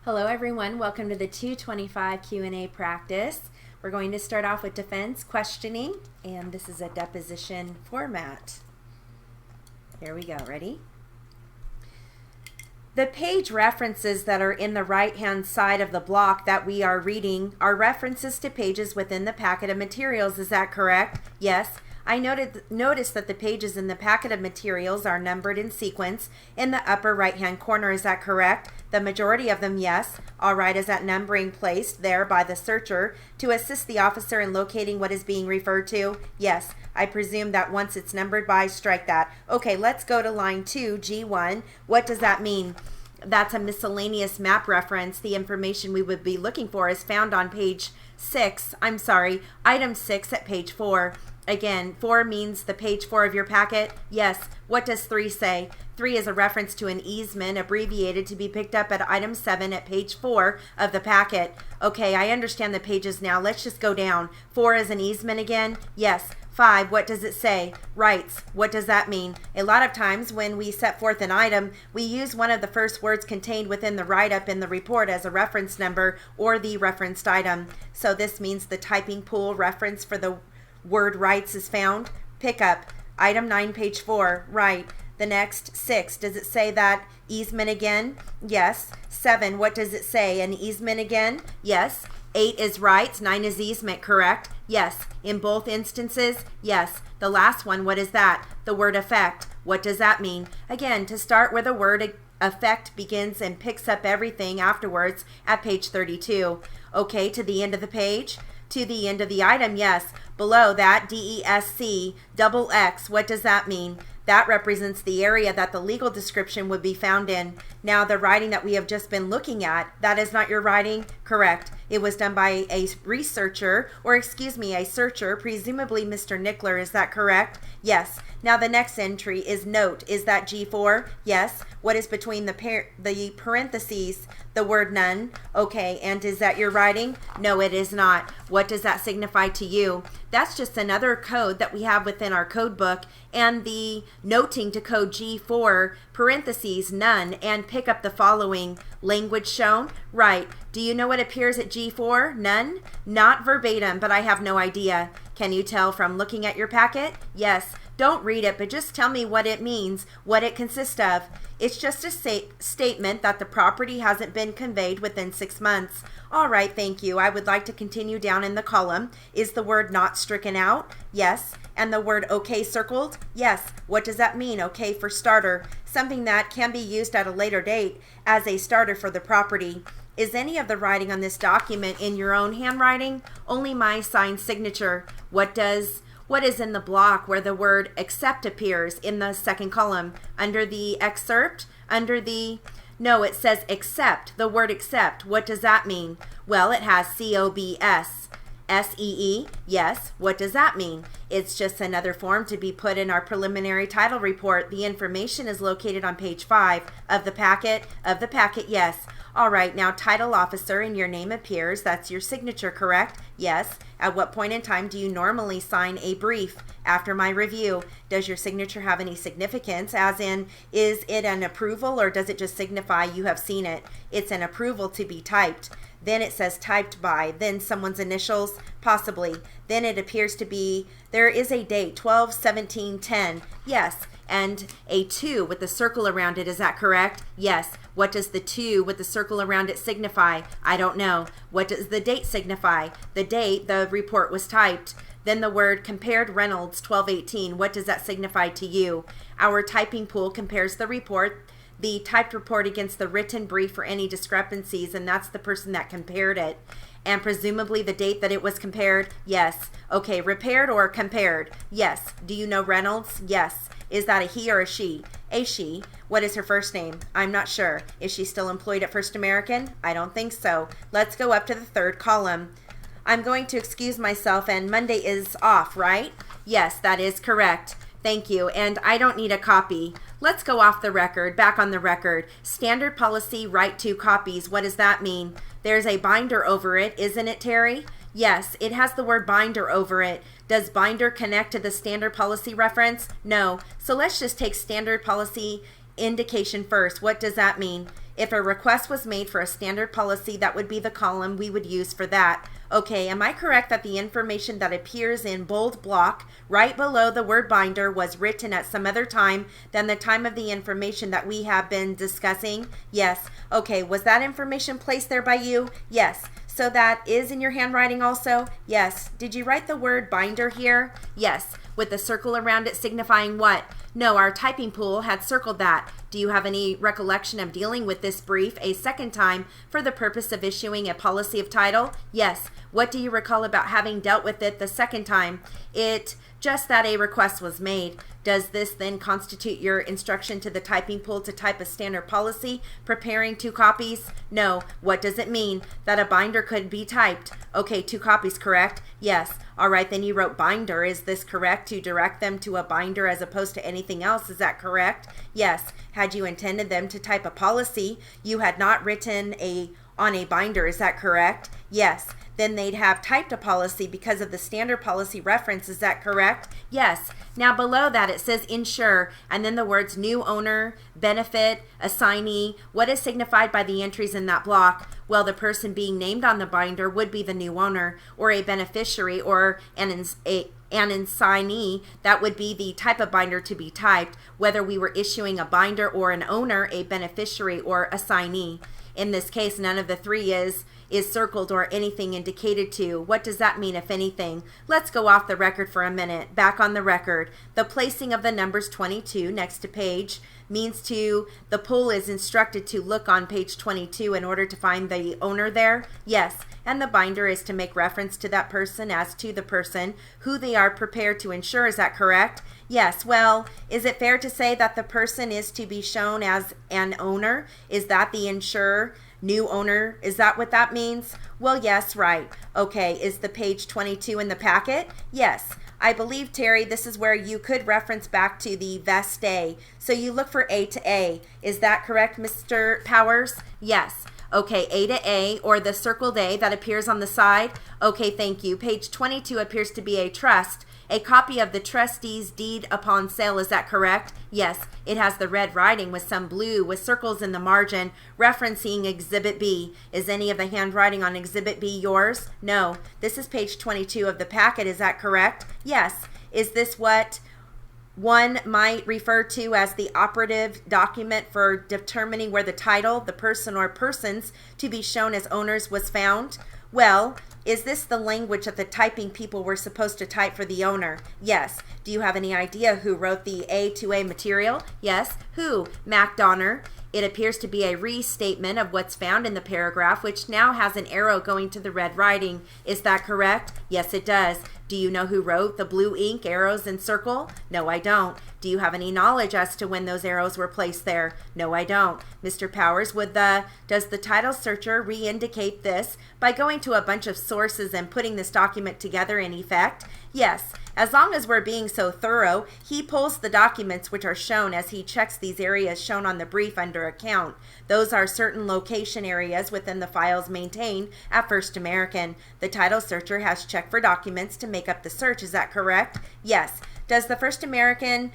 Hello everyone, welcome to the 225 Q&A practice. We're going to start off with defense questioning, and this is a deposition format. Here we go, ready? The page references that are in the right-hand side of the block that we are reading are references to pages within the packet of materials. Is that correct? Yes. I noticed that the pages in the packet of materials are numbered in sequence in the upper right-hand corner. Is that correct? The majority of them, yes. All right, is that numbering placed there by the searcher to assist the officer in locating what is being referred to? Yes. I presume that once it's numbered by, strike that. Okay, let's go to line 2, G1. What does that mean? That's a miscellaneous map reference. The information we would be looking for is found on page 6. Item 6 at page 4. Again, 4 means the page 4 of your packet. Yes. What does 3 say? 3 is a reference to an easement abbreviated to be picked up at item 7 at page 4 of the packet. Okay, I understand the pages now. Let's just go down. 4 is an easement again? Yes. 5, what does it say? Rights. What does that mean? A lot of times when we set forth an item, we use one of the first words contained within the write-up in the report as a reference number or the referenced item. So this means the typing pool reference for the word rights is found. Pick up. Item 9, page 4. Right. The next 6. Does it say that easement again? Yes. 7. What does it say? An easement again? Yes. 8 is rights. 9 is easement, correct? Yes. In both instances? Yes. The last one, what is that? The word effect. What does that mean? Again, to start where the word effect begins and picks up everything afterwards at page 32. Okay, to the end of the page? To the end of the item, yes. Below that, DESC, double X, what does that mean? That represents the area that the legal description would be found in. Now, the writing that we have just been looking at, that is not your writing? Correct. It was done by a researcher, or excuse me, a searcher, presumably Mr. Nickler. Is that correct? Yes. Now, the next entry is note. Is that G4? Yes. What is between the parentheses? The word none. Okay, and is that your writing? No, it is not. What does that signify to you? That's just another code that we have within our code book, and the noting to code G4, parentheses, none, and pick up the following. Language shown? Right. Do you know what appears at G4? None? Not verbatim, but I have no idea. Can you tell from looking at your packet? Yes. Don't read it, but just tell me what it means, what it consists of. It's just a statement that the property hasn't been conveyed within 6 months. All right, thank you. I would like to continue down in the column. Is the word not stricken out? Yes. And the word okay circled? Yes. What does that mean? Okay for starter. Something that can be used at a later date as a starter for the property. Is any of the writing on this document in your own handwriting? Only my signed signature. What is in the block where the word accept appears in the second column? Under the excerpt? No, it says accept, the word accept. What does that mean? Well, it has COBS. SEE? Yes. What does that mean? It's just another form to be put in our preliminary title report. The information is located on page 5 of the packet. Yes. All right, now title officer and your name appears. That's your signature, correct? Yes. At what point in time do you normally sign a brief? After my review. Does your signature have any significance? As in, is it an approval or does it just signify you have seen it? It's an approval to be typed. Then it says typed by, then someone's initials, possibly. Then it appears to be, there is a date, 12/17/10. Yes. And a 2 with the circle around it, is that correct? Yes. What does the 2 with the circle around it signify? I don't know. What does the date signify? The date the report was typed. Then the word compared Reynolds 12/18. What does that signify to you? Our typing pool compares the typed report against the written brief for any discrepancies, and that's the person that compared it. And presumably the date that it was compared? Yes. Okay, repaired or compared? Yes. Do you know Reynolds? Yes. Is that a he or a she? A she. What is her first name? I'm not sure. Is she still employed at First American? I don't think so. Let's go up to the third column. I'm going to excuse myself, and Monday is off, right? Yes, that is correct. Thank you, and I don't need a copy. Let's go off the record, back on the record. Standard policy, write 2 copies. What does that mean? There's a binder over it, isn't it, Terry? Yes, it has the word binder over it. Does binder connect to the standard policy reference? No. So let's just take standard policy indication first. What does that mean? If a request was made for a standard policy, that would be the column we would use for that. Okay, am I correct that the information that appears in bold block right below the word binder was written at some other time than the time of the information that we have been discussing? Yes. Okay, was that information placed there by you? Yes. So that is in your handwriting also? Yes. Did you write the word binder here? Yes. With a circle around it signifying what? No, our typing pool had circled that. Do you have any recollection of dealing with this brief a second time for the purpose of issuing a policy of title? Yes. What do you recall about having dealt with it the second time? It just that a request was made. Does this then constitute your instruction to the typing pool to type a standard policy, preparing 2 copies? No. What does it mean? That a binder could be typed. Okay, 2 copies, correct? Yes. All right, then you wrote binder. Is this correct, to direct them to a binder as opposed to anything else? Is that correct? Yes. Had you intended them to type a policy, you had not written on a binder. Is that correct? Yes. Then they'd have typed a policy because of the standard policy reference. Is that correct? Yes. Now below that it says insure, and then the words new owner, benefit, assignee. What is signified by the entries in that block? Well, the person being named on the binder would be the new owner, or a beneficiary, or an assignee. That would be the type of binder to be typed, whether we were issuing a binder or an owner, a beneficiary, or assignee. In this case, none of the 3 is circled or anything indicated to. What does that mean, if anything? Let's go off the record for a minute. Back on the record. The placing of the numbers 22 next to page means the pool is instructed to look on page 22 in order to find the owner there? Yes. And the binder is to make reference to that person as to the person who they are prepared to insure. Is that correct? Yes. Well, is it fair to say that the person is to be shown as an owner? Is that the insurer? New owner, is that what that means? Well, yes, right. Okay, is the page 22 in the packet? Yes. I believe, Terry, this is where you could reference back to the vest A. So you look for A to A. Is that correct, Mr. Powers? Yes. Okay, A to A, or the circled A that appears on the side. Okay, thank you. Page 22 appears to be a trust. A copy of the trustee's deed upon sale, is that correct? Yes, it has the red writing with some blue with circles in the margin referencing Exhibit B. Is any of the handwriting on Exhibit B yours? No. This is page 22 of the packet, is that correct? Yes. Is this what one might refer to as the operative document for determining where the title, the person or persons to be shown as owners was found? Well, is this the language that the typing people were supposed to type for the owner? Yes. Do you have any idea who wrote the A2A material? Yes. Who? Mac Donner. It appears to be a restatement of what's found in the paragraph, which now has an arrow going to the red writing. Is that correct? Yes, it does. Do you know who wrote the blue ink, arrows, and circle? No, I don't. Do you have any knowledge as to when those arrows were placed there? No, I don't. Mr. Powers, does the title searcher re-indicate this by going to a bunch of sources and putting this document together in effect? Yes. As long as we're being so thorough, he pulls the documents which are shown as he checks these areas shown on the brief under account. Those are certain location areas within the files maintained at First American. The title searcher has checked for documents to make up the search. Is that correct? Yes. Does First American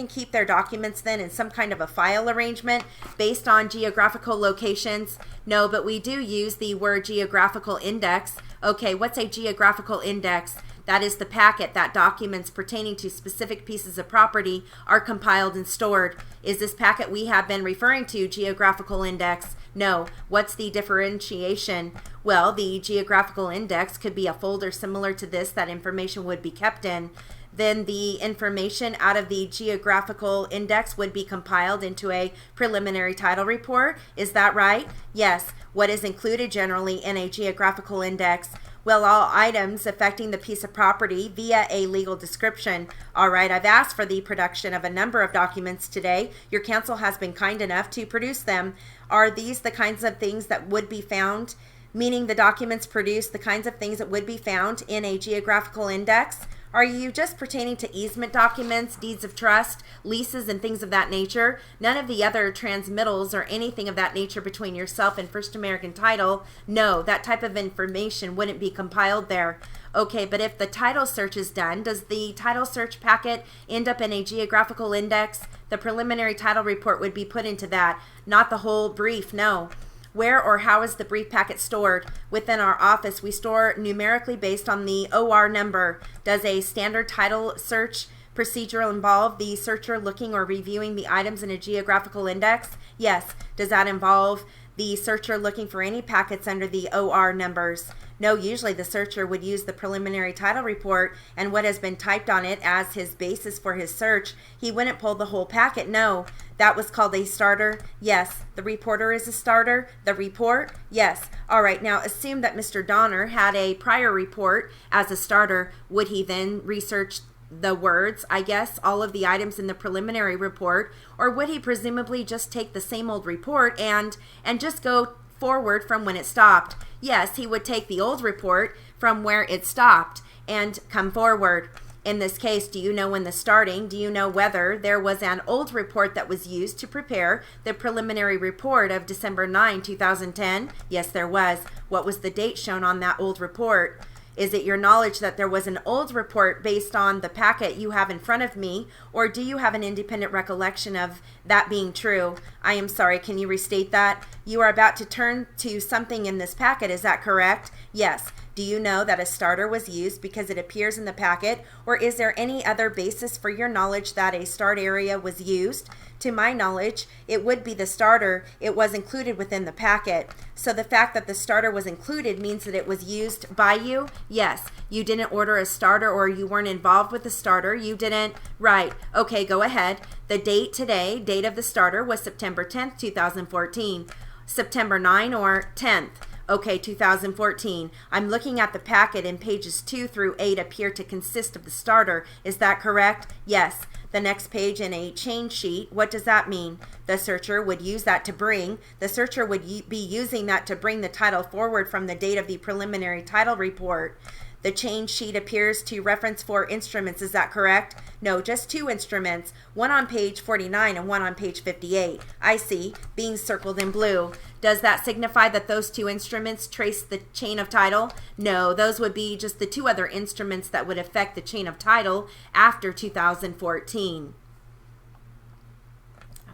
keep their documents then in some kind of a file arrangement based on geographical locations? No, but we do use the word geographical index. Okay, what's a geographical index? That is the packet that documents pertaining to specific pieces of property are compiled and stored. Is this packet we have been referring to geographical index? No. What's the differentiation? Well, the geographical index could be a folder similar to this that information would be kept in. Then the information out of the geographical index would be compiled into a preliminary title report. Is that right? Yes. What is included generally in a geographical index? Well, all items affecting the piece of property via a legal description. All right, I've asked for the production of a number of documents today. Your counsel has been kind enough to produce them. Are these the kinds of things that would be found, meaning the documents produce the kinds of things that would be found in a geographical index? Are you just pertaining to easement documents, deeds of trust, leases, and things of that nature? None of the other transmittals or anything of that nature between yourself and First American Title? No, that type of information wouldn't be compiled there. Okay, but if the title search is done, does the title search packet end up in a geographical index? The preliminary title report would be put into that, not the whole brief, no. Where or how is the brief packet stored? Within our office, we store numerically based on the OR number. Does a standard title search procedure involve the searcher looking or reviewing the items in a geographical index? Yes. Does that involve the searcher looking for any packets under the OR numbers? No, usually the searcher would use the preliminary title report and what has been typed on it as his basis for his search. He wouldn't pull the whole packet, no. That was called a starter? Yes. The reporter is a starter? The report? Yes. All right, now assume that Mr. Donner had a prior report as a starter. Would he then research the words, I guess, all of the items in the preliminary report, or would he presumably just take the same old report and just go forward from when it stopped? Yes, he would take the old report from where it stopped and come forward. In this case, do you know when the starting? Do you know whether there was an old report that was used to prepare the preliminary report of December 9, 2010? Yes, there was. What was the date shown on that old report? Is it your knowledge that there was an old report based on the packet you have in front of me, or do you have an independent recollection of that being true? I am sorry, can you restate that? You are about to turn to something in this packet, is that correct? Yes. Do you know that a starter was used because it appears in the packet, or is there any other basis for your knowledge that a start area was used? To my knowledge, it would be the starter. It was included within the packet. So the fact that the starter was included means that it was used by you? Yes. You didn't order a starter, or you weren't involved with the starter. You didn't? Right. Okay, go ahead. The date today, date of the starter, was September 10th, 2014. September 9 or 10th? Okay, 2014. I'm looking at the packet and pages 2 through 8 appear to consist of the starter. Is that correct? Yes. The next page in a chain sheet, what does that mean? The searcher would use that to bring. The searcher would be using that to bring the title forward from the date of the preliminary title report. The chain sheet appears to reference 4 instruments. Is that correct? No, just 2 instruments, one on page 49 and one on page 58. I see, being circled in blue. Does that signify that those 2 instruments trace the chain of title? No, those would be just the 2 other instruments that would affect the chain of title after 2014.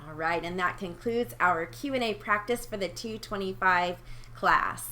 All right, and that concludes our Q&A practice for the 225 class.